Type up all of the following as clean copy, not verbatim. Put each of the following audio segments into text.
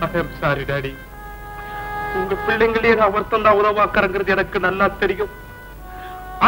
I am sorry, Daddy. உங்க பிள்ளைங்களே நான் ஒருத்தன் தான் உதவாக்கறங்கிறது எனக்கு நல்லா தெரியும்.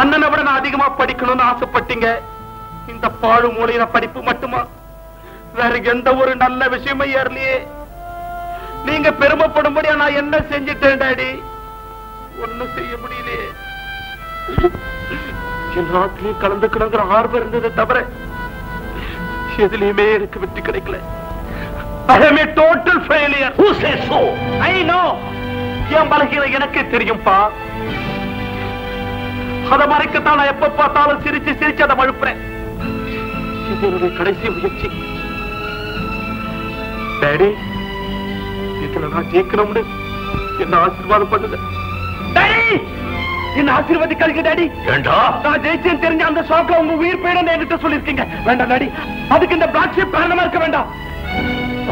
அண்ணனை விட நான் அதிகமா படிக்கணும்னு ஆசைப்பட்டீங்க. இந்த பாழு மூலையில படிப்பு மட்டுமா? வேற எந்த ஒரு நல்ல விஷயமே ஏறலையே. நீங்க பெருமைப்படும்படியா நான் என்ன செஞ்சிட்டேன் டாடி? ஒண்ணும் செய்ய முடியலையே. எல்லாத்துலயும் கலந்துக்கணுங்கிற ஆர்வம் இருந்ததை தவிர எதுலயுமே எனக்கு வெற்றி கிடைக்கல. I am a total failure. Who says so? I know. என் பலகீனம் எனக்கே தெரியும்பா. அதை மறைக்கத்தான் நான் எப்ப பார்த்தாலும் சிரிச்சு சிரிச்சு அதை மழுப்புறேன். என்னுடைய கடைசி முயற்சி. டாடி, இதுல நான் ஜெயிக்கணும்னு என்ன ஆசீர்வாதம் பண்ணுங்க. டாடி, என்ன ஆசீர்வதிக்காதீங்க டாடி. நான் ஜெயிச்சேன்னு தெரிஞ்ச அந்த ஷாக்ல உங்க உயிர் போயிடும் என்கிட்ட சொல்லிருக்கீங்க. வேண்டாம் டாடி, அதுக்கு இந்த பிளாக் ஷிப் காரணமா இருக்க வேண்டாம்.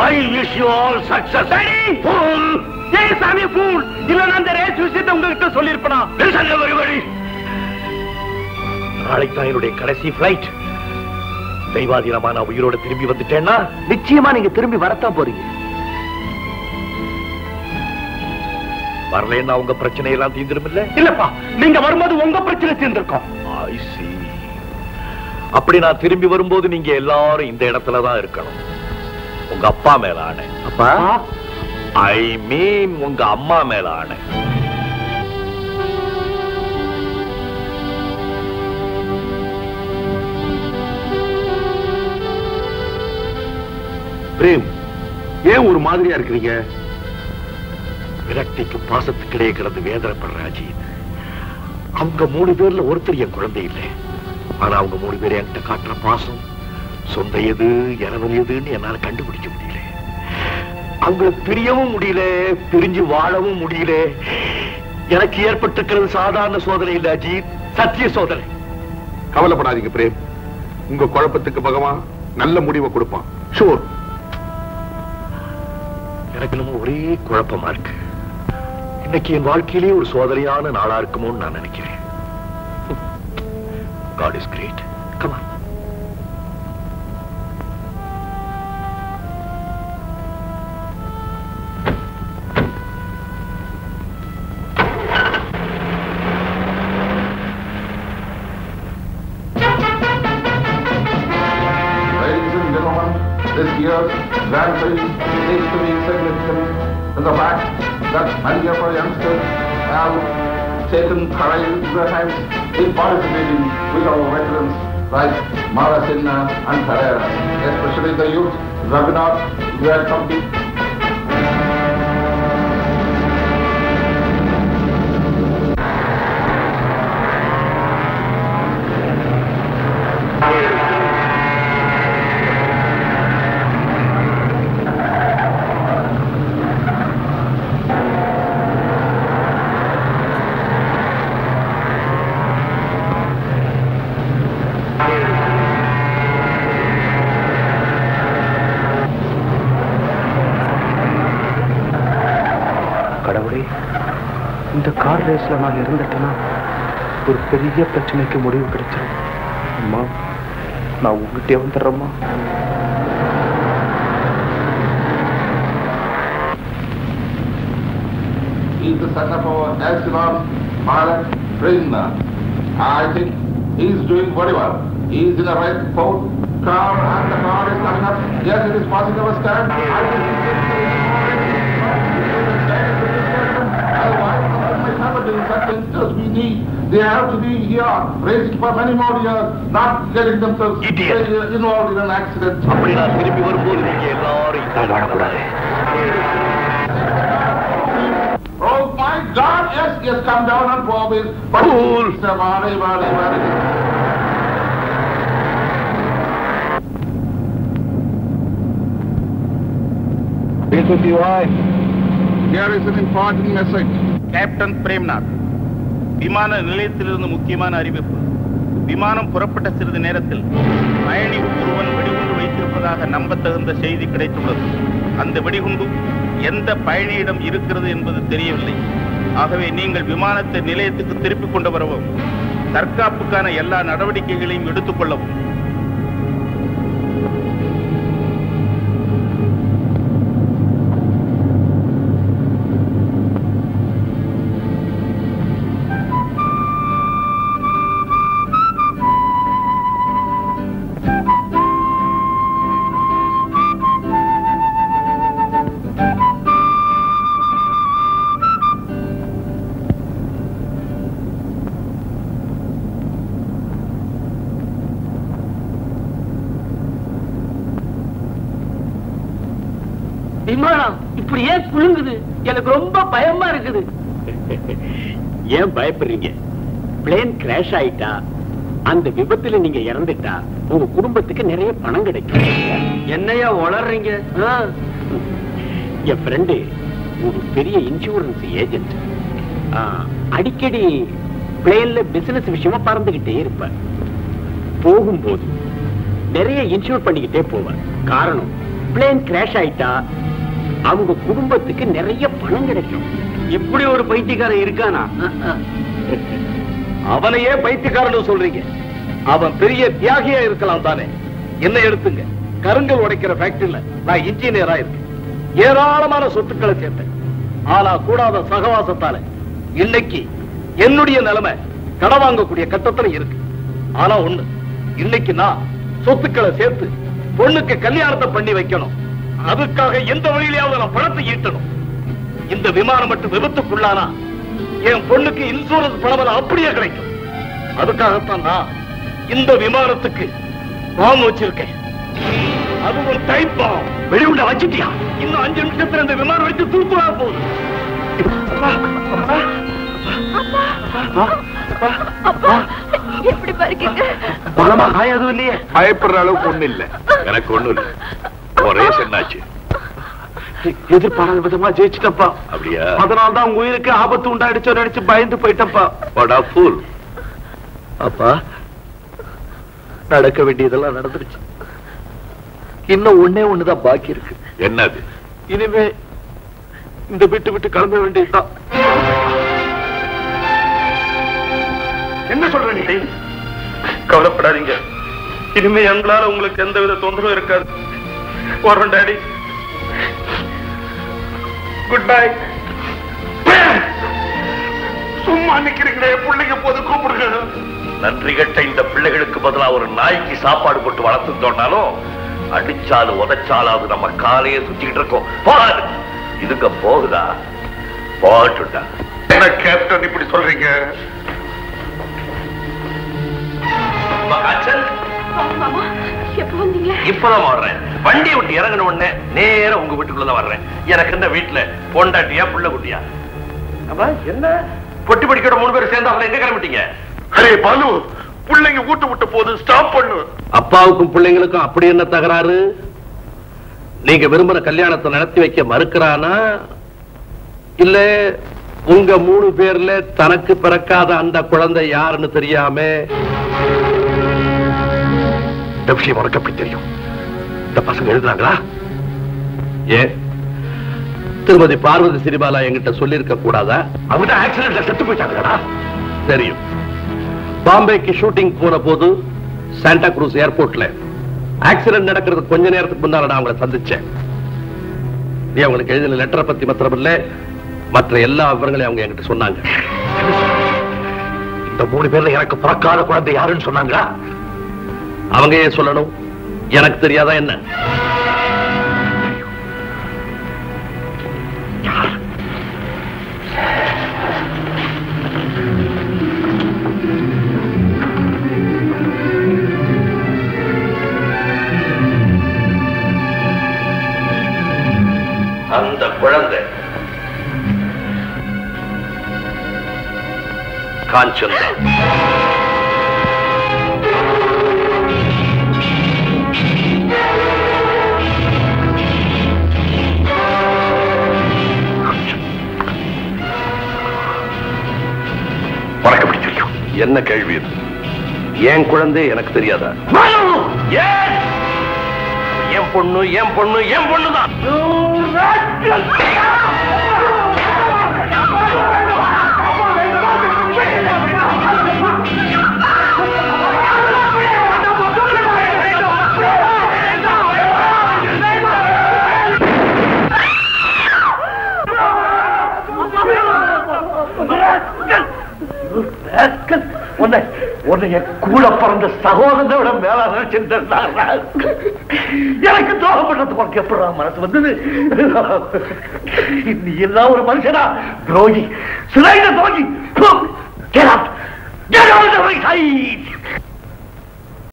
I wish you all success. Daddy! Fool! Yes, I'm a fool. இல்லனா அந்த ரேஸ் விஷயத்தை உங்ககிட்ட சொல்லிருப்பனா? Listen everybody. நாளைக்கு தான் என்னுடைய கடைசி ஃளைட். தெய்வாதீனமா நான் உயிரோட திரும்பி வந்துட்டேன்னா நிச்சயமா நீங்க திரும்பி வரத்தான் போறீங்க. வரலைன்னா உங்க பிரச்சனை எல்லாம் தீர்ந்துடும் இல்ல? இல்லப்பா, நீங்க வரும்போது உங்க பிரச்சனை தீர்ந்திருக்கும். I see. அப்படி நான் திரும்பி வரும்போது நீங்க எல்லாரும் இந்த இடத்துல தான் இருக்கணும். உங்க அப்பா மேல ஆணை. அப்பா, ஐ மீன் உங்க அம்மா மேல ஆணை. பிரேம், ஏன் ஒரு மாதிரியா இருக்கிறீங்க? விரக்திக்கு பாசத்துக்கு இடையே கிடந்து வேதனைப்படுற அஜித். அவங்க 3 பேர்ல ஒருத்தர் என் குழந்தை இல்லை. ஆனா அவங்க 3 பேர் என்கிட்ட காட்டுற பாசம் சொந்த எது இரவல் எதுன்னு என்னால கண்டுபிடிக்க முடியல. அவங்களுக்கு பிரியவும் முடியல, பிரிஞ்சு வாழவும் முடியல. எனக்கு ஏற்பட்டிருக்கிறது சாதாரண சோதனை இல்ல அஜித், சத்திய சோதனை. கவலைப்படாதீங்க பிரேம், உங்க குழப்பத்துக்கு பகவான் நல்ல முடிவை கொடுப்பான். ஷூர். எனக்கு நம்ம ஒரே குழப்பமா இருக்கு. இன்னைக்கு என் வாழ்க்கையிலேயே ஒரு சோதனையான நாளா இருக்குமோன்னு நான் நினைக்கிறேன். God is great. Come on. This year's Grand Prix is to be significant in the fact that many of our youngsters have taken courage into their hands in participating with our veterans like Mara Sinha and Pereira, especially the youth Raghunath, who had competed. இந்த car ரேஸ்ல நான் இருந்துட்டேன்னா ஒரு பெரிய பிரச்சனைக்கு முடிவு கிடைச்சிடும். அம்மா, நான் உங்ககிட்டே வந்துடுறேம்மா. He is the son of our astronaut, Bharat Krishna. I think he is doing very well. He is in the right boat, car, and the car is coming up. Yes, it is passing our stand. I think he is such as we need. They have to be here, racing for many more years, not getting themselves involved in an accident. அப்படி நான் திரும்பி வரும்போது நீங்க எல்லாரும் வாழக்கூடாது. Oh my God! Yes, yes, come down and Bob is. Fool! Very, very, very. This is the wife. Here is an important message. Captain Premnath, விமான நிலையத்திலிருந்து முக்கியமான அறிவிப்பு. விமானம் புறப்பட்ட சிறிது நேரத்தில் பயணி ஒருவன் வெடிகுண்டு வைத்திருப்பதாக நம்பத்தகுந்த செய்தி கிடைத்துள்ளது. அந்த வெடிகுண்டு எந்த பயணியிடம் இருக்கிறது என்பது தெரியவில்லை. ஆகவே நீங்கள் விமானத்தை நிலையத்துக்கு திருப்பிக் கொண்டு வரவும், தற்காப்புக்கான எல்லா நடவடிக்கைகளையும் எடுத்துக் கொள்ளவும். விமானம் இப்படி ஏன் குலுங்குது? எனக்கு ரொம்ப பயமா இருக்குது. ஏன் பயப்படுறீங்க? பிளேன் கிராஷ் ஆயிட்டா, அந்த விபத்துல நீங்க இறந்துட்டா உங்க குடும்பத்துக்கு நிறைய பணம் கிடைக்கும். என்னையா வளர்றீங்க? என் ஃப்ரெண்டு ஒரு பெரிய இன்சூரன்ஸ் ஏஜென்ட். அடிக்கடி பிளேன்ல பிசினஸ் விஷயமா பறந்துகிட்டே இருப்பார். போகும்போது நிறைய இன்சூர் பண்ணிக்கிட்டே போவார். காரணம், பிளேன் கிராஷ் ஆயிட்டா அவங்க குடும்பத்துக்கு நிறைய பணம் கிடைக்கும். இப்படி ஒரு பைத்தியக்காரன் இருக்கானா? அவனையே பைத்தியக்காரன் சொல்றீங்க? அவன் பெரிய தியாகியா இருக்கலாம் தானே. என்ன எடுத்துங்க, கருங்கல் உடைக்கிற ஃபேக்டரியில நான் இன்ஜினியரா இருக்கேன். ஏராளமான சொத்துக்களை சேர்த்தேன். ஆனா கூடாத சகவாசத்தால இன்னைக்கு என்னுடைய நிலைமை கடன் வாங்கக்கூடிய கட்டத்துல இருக்கு. ஆனா ஒண்ணு, இன்னைக்கு நான் சொத்துக்களை சேர்த்து பொண்ணுக்கு கல்யாணத்தை பண்ணி வைக்கணும். அதுக்காக எந்த வழியிலாவது நான் பணத்தை ஈட்டணும். இந்த விமானம் மட்டும் விபத்துக்குள்ளானா என் பொண்ணுக்கு இன்சூரன்ஸ் பணம் அப்படியே கிடைக்கும். அதுக்காகத்தான் நான் இந்த விமானத்துக்கு பாம்பு வச்சிருக்கேன். அதுவும் டைப் பாம். வெடிகுண்ட வச்சிட்டியா? இன்னும் 5 நிமிஷத்துல இந்த விமானம் வச்சு தூக்குவா போகுது. எப்படி பாருக்கீங்க? பலமா காயதும் இல்லையே. பயப்படுற அளவுக்கு ஒண்ணு இல்ல. எனக்கு ஒண்ணு இல்ல. ஒரே சென்னாச்சு. எதிர்பாராத விதமா ஜெயிச்சிட்டப்பா. அப்படியா? அதனால்தான் உங்க உயிருக்கு ஆபத்து உண்டாயிடுச்சோ நினைச்சு பயந்து போயிட்டப்பா. அப்பா, நடக்க வேண்டியதெல்லாம் நடந்துருச்சு. இன்னும் ஒண்ணே ஒண்ணுதான் பாக்கி இருக்கு. என்னது? இனிமே இந்த விட்டு கிளம்ப வேண்டியதுதான். என்ன சொல்ற நீ? கவலைப்படாதீங்க. இனிமே எங்களால உங்களுக்கு எந்தவித தொந்தரவும் இருக்காது. போறோம் டாடி. Good bye. சும்மா நிக்கிறீங்களே, பிள்ளைங்க போது கூப்பிடுங்க. நன்றி கட்ட இந்த பிள்ளைகளுக்கு பதிலா ஒரு நாய்க்கு சாப்பாடு போட்டு வளர்த்து தோண்டாலும் அடிச்சாலும் உதைச்சாலும் அது நம்ம காலையே சுத்திக்கிட்டு இருக்கோம். போகாது. இதுங்க போகுதா? போட்டுட்டா. என்ன கேப்டன் இப்படி சொல்றீங்க? இப்பதான் வர்றேன். வண்டியை விட்டு இறங்கின உடனே நேரம் உங்க வீட்டுக்குள்ளதான் வர்றேன். எனக்கு இந்த வீட்டுல பொண்டாட்டியா புள்ள குட்டியா? என்ன பொட்டி படிக்கிற 3 பேர் சேர்ந்து அவளை எங்க கிளம்பிட்டீங்க? அரே பாலு, பிள்ளைங்க ஊட்டு விட்ட போது ஸ்டாப் பண்ணு. அப்பாவுக்கும் பிள்ளைங்களுக்கும் அப்படி என்ன தகராறு? நீங்க விரும்புற கல்யாணத்தை நடத்தி வைக்க மறுக்கிறானா, இல்ல உங்க 3 பேர்ல தனக்கு பிறக்காத அந்த குழந்தை யாருன்னு தெரியாம? இந்த விஷயம் உனக்கு எப்படி தெரியும்? இந்த பசங்க எழுதுறாங்களா? ஏன் திருமதி பார்வதி சிறிபாலா என்கிட்ட சொல்லி இருக்க கூடாதா? அவங்க ஆக்சிடென்ட்ல செத்து போயிட்டாங்களா? தெரியும். பாம்பேக்கு ஷூட்டிங் போன போது சாண்டா குரூஸ் ஏர்போர்ட்ல ஆக்சிடென்ட் நடக்கிறதுக்கு கொஞ்ச நேரத்துக்கு முன்னால நான் அவங்களை சந்திச்சேன். நீ அவங்களுக்கு எழுதின லெட்டரை பத்தி மாத்திரம் இல்ல, மற்ற எல்லா விவரங்களையும் அவங்க என்கிட்ட சொன்னாங்க. இந்த 3 பேர்ல எனக்கு பிறக்காத குழந்தை யாருன்னு சொன்னாங்களா? அவங்க ஏன் சொல்லணும்? எனக்கு தெரியாதா என்ன? அந்த குழந்தை காஞ்சன் தான். உனக்கு எப்படி தெரியும்? என்ன கேள்வி இது? என் குழந்தை எனக்கு தெரியாதா? என் பொண்ணுதான். உன்னை கூட பிறந்த சகோதரோட மேல நினைச்சிருந்தா எனக்கு துரோகம் பண்றது உனக்கு எப்படி மனசு வந்தது? நீ எல்லாம் ஒரு மனுஷனா? துரோகி, சிலைந்த துரோகி. Get out! Get out of my sight!